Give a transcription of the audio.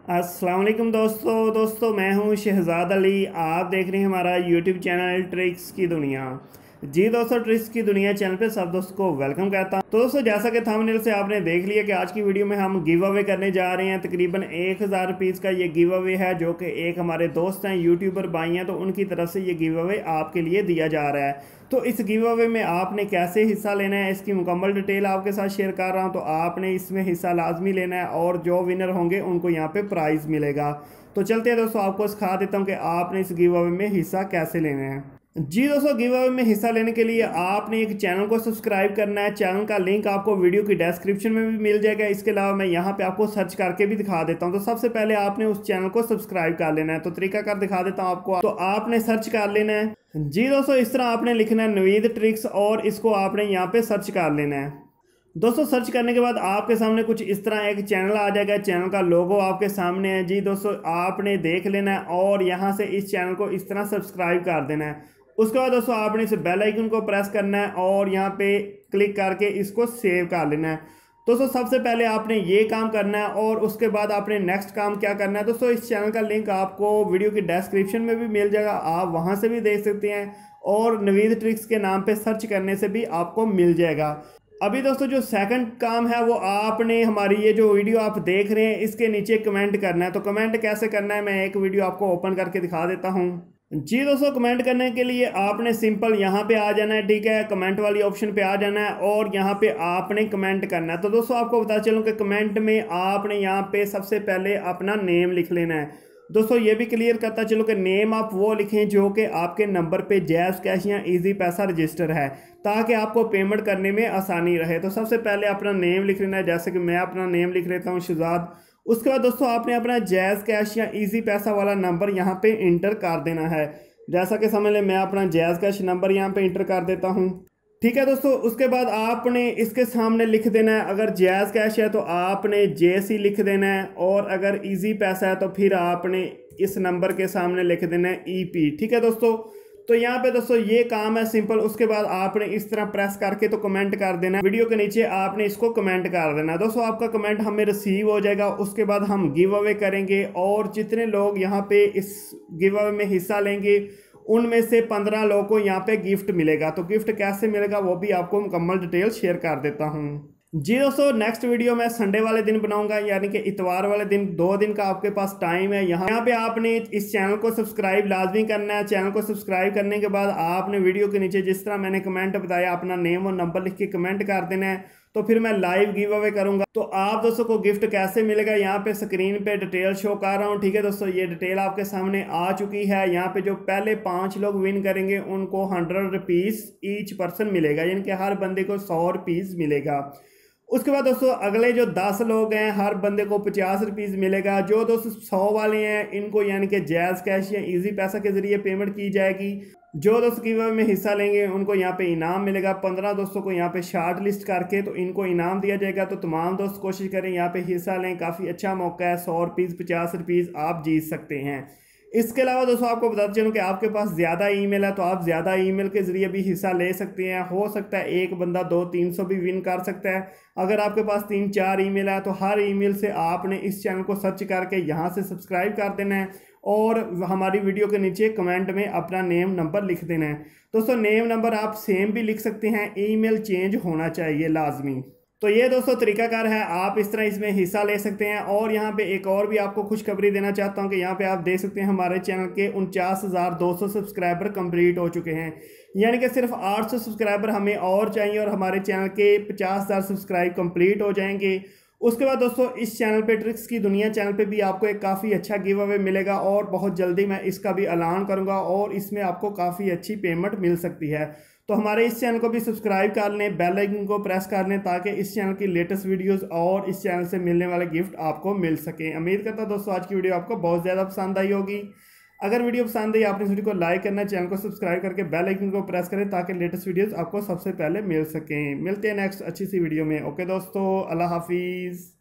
अस्सलाम वालेकुम दोस्तों मैं हूं शहजाद अली। आप देख रहे हैं हमारा यूट्यूब चैनल ट्रिक्स की दुनिया। जी दोस्तों, ट्रिक्स की दुनिया चैनल पे सब दोस्तों को वेलकम कहता हूं। तो दोस्तों, जैसा कि थंबनेल से आपने देख लिया कि आज की वीडियो में हम गिव अवे करने जा रहे हैं। तकरीबन 1000 रुपीज़ का ये गिव अवे है, जो कि एक हमारे दोस्त हैं यूट्यूबर भाई हैं, तो उनकी तरफ से ये गिव अवे आपके लिए दिया जा रहा है। तो इस गिव अवे में आपने कैसे हिस्सा लेना है, इसकी मुकम्मल डिटेल आपके साथ शेयर कर रहा हूँ। तो आपने इसमें हिस्सा लाजमी लेना है और जो विनर होंगे उनको यहाँ पे प्राइज़ मिलेगा। तो चलते हैं दोस्तों, आपको सिखा देता हूँ कि आपने इस गिव अवे में हिस्सा कैसे लेना है। जी दोस्तों, गिव अवे में हिस्सा लेने के लिए आपने एक चैनल को सब्सक्राइब करना है। चैनल का लिंक आपको वीडियो की डिस्क्रिप्शन में भी मिल जाएगा। इसके अलावा मैं यहाँ पे आपको सर्च करके भी दिखा देता हूँ। तो सबसे पहले आपने उस चैनल को सब्सक्राइब कर लेना है। तो तरीकाकार दिखा देता हूँ आपको। तो आपने सर्च कर लेना है। जी दोस्तों, इस तरह आपने लिखना है नवीद ट्रिक्स और इसको आपने यहाँ पे सर्च कर लेना है। दोस्तों, सर्च करने के बाद आपके सामने कुछ इस तरह एक चैनल आ जाएगा। चैनल का लोगो आपके सामने है। जी दोस्तों, आपने देख लेना है और यहाँ से इस चैनल को इस तरह सब्सक्राइब कर देना है। उसके बाद दोस्तों आपने इस बेल आइकन को प्रेस करना है और यहाँ पे क्लिक करके इसको सेव कर लेना है। दोस्तों, सबसे पहले आपने ये काम करना है और उसके बाद आपने नेक्स्ट काम क्या करना है। दोस्तों, इस चैनल का लिंक आपको वीडियो की डिस्क्रिप्शन में भी मिल जाएगा, आप वहाँ से भी देख सकते हैं और नवीद ट्रिक्स के नाम पे सर्च करने से भी आपको मिल जाएगा। अभी दोस्तों, जो सेकंड काम है वो आपने हमारी ये जो वीडियो आप देख रहे हैं इसके नीचे कमेंट करना है। तो कमेंट कैसे करना है, मैं एक वीडियो आपको ओपन करके दिखा देता हूँ। जी दोस्तों, कमेंट करने के लिए आपने सिंपल यहाँ पे आ जाना है। ठीक है, कमेंट वाली ऑप्शन पे आ जाना है और यहाँ पे आपने कमेंट करना है। तो दोस्तों, आपको बता चलूँ कि कमेंट में आपने यहाँ पे सबसे पहले अपना नेम लिख लेना है। दोस्तों, ये भी क्लियर करता चलो कि नेम आप वो लिखें जो कि आपके नंबर पे जैज़ कैश या इजी पैसा रजिस्टर है, ताकि आपको पेमेंट करने में आसानी रहे। तो सबसे पहले अपना नेम लिख लेना है, जैसे कि मैं अपना नेम लिख लेता हूँ शहजाद। उसके बाद दोस्तों आपने अपना जैज़ कैश या इजी पैसा वाला नंबर यहाँ पे इंटर कर देना है। जैसा कि समझ लें, मैं अपना जैज़ कैश नंबर यहाँ पे इंटर कर देता हूँ। ठीक है दोस्तों, उसके बाद आपने इसके सामने लिख देना है, अगर जैज़ कैश है तो आपने JC लिख देना है और अगर इजी पैसा है तो फिर आपने इस नंबर के सामने लिख देना है EP। ठीक है दोस्तों, तो यहाँ पे दोस्तों ये काम है सिंपल। उसके बाद आपने इस तरह प्रेस करके तो कमेंट कर देना है, वीडियो के नीचे आपने इसको कमेंट कर देना है। दोस्तों, आपका कमेंट हमें रिसीव हो जाएगा। उसके बाद हम गिव अवे करेंगे और जितने लोग यहाँ पे इस गिव अवे में हिस्सा लेंगे उनमें से 15 लोगों को यहाँ पे गिफ्ट मिलेगा। तो गिफ्ट कैसे मिलेगा वो भी आपको मुकम्मल डिटेल शेयर कर देता हूँ। जी दोस्तों, नेक्स्ट वीडियो मैं संडे वाले दिन बनाऊंगा, यानी कि इतवार वाले दिन। 2 दिन का आपके पास टाइम है। यहाँ पे आपने इस चैनल को सब्सक्राइब लाजमी करना है। चैनल को सब्सक्राइब करने के बाद आपने वीडियो के नीचे जिस तरह मैंने कमेंट बताया अपना नेम और नंबर लिख के कमेंट कर देना है। तो फिर मैं लाइव गिव अवे करूंगा। तो आप दोस्तों को गिफ्ट कैसे मिलेगा, यहाँ पे स्क्रीन पे डिटेल शो कर रहा हूँ। ठीक है दोस्तों, ये डिटेल आपके सामने आ चुकी है। यहाँ पे जो पहले 5 लोग विन करेंगे उनको 100 रुपीज़ ईच पर्सन मिलेगा, यानी कि हर बंदे को 100 रुपीज़ मिलेगा। उसके बाद दोस्तों अगले जो 10 लोग हैं हर बंदे को 50 रुपीज़ मिलेगा। जो दोस्तों 100 वाले हैं इनको यानी कि जैज़ कैश या इजी पैसा के जरिए पेमेंट की जाएगी। जो दोस्त गिव अवे में हिस्सा लेंगे उनको यहाँ पे इनाम मिलेगा। 15 दोस्तों को यहाँ पे शार्ट लिस्ट करके तो इनको इनाम दिया जाएगा। तो तमाम दोस्त कोशिश करें यहाँ पे हिस्सा लें, काफ़ी अच्छा मौका है। 100 रुपीज़ 50 रुपीज़ आप जीत सकते हैं। इसके अलावा दोस्तों आपको बताते चलूँ कि आपके पास ज़्यादा ईमेल है तो आप ज़्यादा ईमेल के ज़रिए भी हिस्सा ले सकते हैं। हो सकता है एक बंदा 200-300 भी विन कर सकता है। अगर आपके पास 3-4 ईमेल है तो हर ईमेल से आपने इस चैनल को सर्च करके यहाँ से सब्सक्राइब कर देना है और हमारी वीडियो के नीचे कमेंट में अपना नेम नंबर लिख देना है। दोस्तों, नेम नंबर आप सेम भी लिख सकते हैं, ईमेल चेंज होना चाहिए लाजमी। तो ये दोस्तों तरीकाकार है, आप इस तरह इसमें हिस्सा ले सकते हैं। और यहाँ पे एक और भी आपको खुशखबरी देना चाहता हूँ कि यहाँ पे आप देख सकते हैं हमारे चैनल के 49,200 सब्सक्राइबर कंप्लीट हो चुके हैं। यानी कि सिर्फ 800 सब्सक्राइबर हमें और चाहिए और हमारे चैनल के 50,000 सब्सक्राइब कंप्लीट हो जाएंगे। उसके बाद दोस्तों इस चैनल पे ट्रिक्स की दुनिया चैनल पे भी आपको एक काफ़ी अच्छा गिव अवे मिलेगा और बहुत जल्दी मैं इसका भी ऐलान करूँगा और इसमें आपको काफ़ी अच्छी पेमेंट मिल सकती है। तो हमारे इस चैनल को भी सब्सक्राइब कर लें, बेल आइकन को प्रेस कर लें ताकि इस चैनल की लेटेस्ट वीडियोस और इस चैनल से मिलने वाले गिफ्ट आपको मिल सकें। उम्मीद करता हूं दोस्तों आज की वीडियो आपको बहुत ज़्यादा पसंद आई होगी। अगर वीडियो पसंद आई आपने इस वीडियो को लाइक करना, चैनल को सब्सक्राइब करके बेल आइकन को प्रेस करें ताकि लेटेस्ट वीडियोज़ आपको सबसे पहले मिल सकें। मिलते हैं नेक्स्ट अच्छी सी वीडियो में। ओके दोस्तों, अल्लाह हाफिज़।